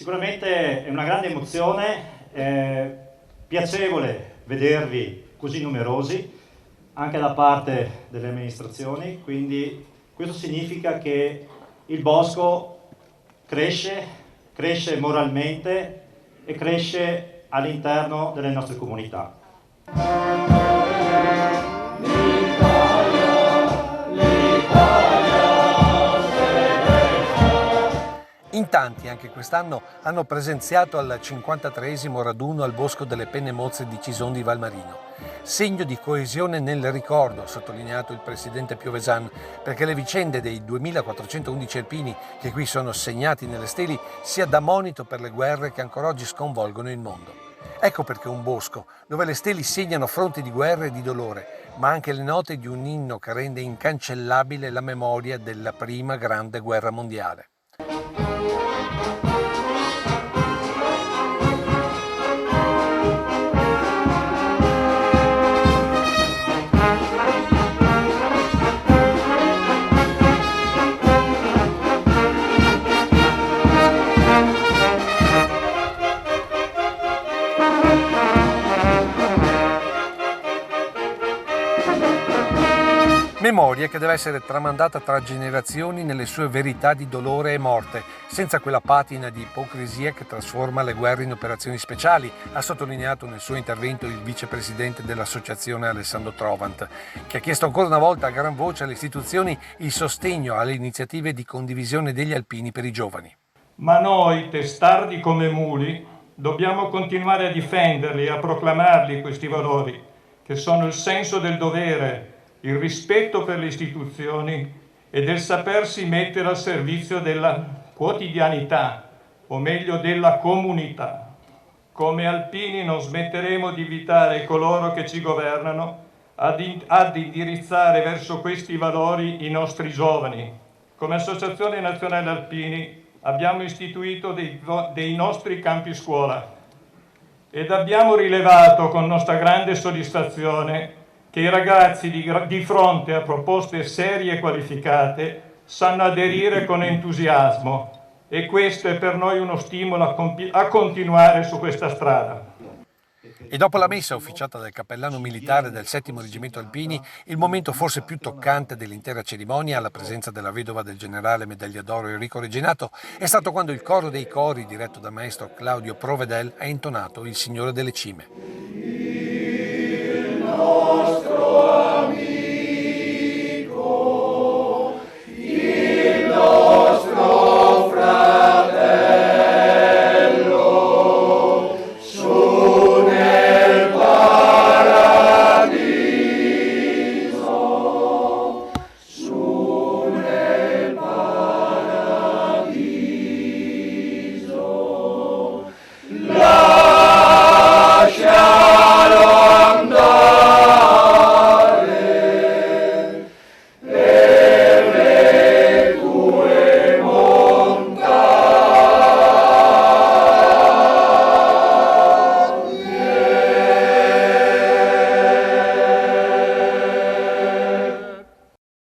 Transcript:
Sicuramente è una grande emozione, è piacevole vedervi così numerosi anche da parte delle amministrazioni, quindi questo significa che il bosco cresce moralmente e cresce all'interno delle nostre comunità. In tanti anche quest'anno hanno presenziato al 53esimo raduno al Bosco delle Penne Mozze di Cison di Valmarino. Segno di coesione nel ricordo, ha sottolineato il presidente Piovesan, perché le vicende dei 2411 alpini che qui sono segnati nelle steli sia da monito per le guerre che ancora oggi sconvolgono il mondo. Ecco perché un bosco, dove le steli segnano fronti di guerra e di dolore, ma anche le note di un inno che rende incancellabile la memoria della prima grande guerra mondiale. Memoria che deve essere tramandata tra generazioni nelle sue verità di dolore e morte, senza quella patina di ipocrisia che trasforma le guerre in operazioni speciali, ha sottolineato nel suo intervento il vicepresidente dell'associazione Alessandro Trovant, che ha chiesto ancora una volta a gran voce alle istituzioni il sostegno alle iniziative di condivisione degli alpini per i giovani. Ma noi, testardi come muli, dobbiamo continuare a difenderli e a proclamarli questi valori, che sono il senso del dovere, il rispetto per le istituzioni e del sapersi mettere al servizio della quotidianità, o meglio della comunità. Come alpini non smetteremo di invitare coloro che ci governano ad indirizzare verso questi valori i nostri giovani. Come Associazione Nazionale Alpini abbiamo istituito dei nostri campi scuola ed abbiamo rilevato con nostra grande soddisfazione che i ragazzi di fronte a proposte serie e qualificate sanno aderire con entusiasmo e questo è per noi uno stimolo a continuare su questa strada. E dopo la messa officiata dal cappellano militare del 7° Reggimento Alpini, il momento forse più toccante dell'intera cerimonia, alla presenza della vedova del generale Medaglia d'Oro Enrico Reginato, è stato quando il coro dei cori, diretto dal maestro Claudio Provedel, ha intonato Il Signore delle Cime.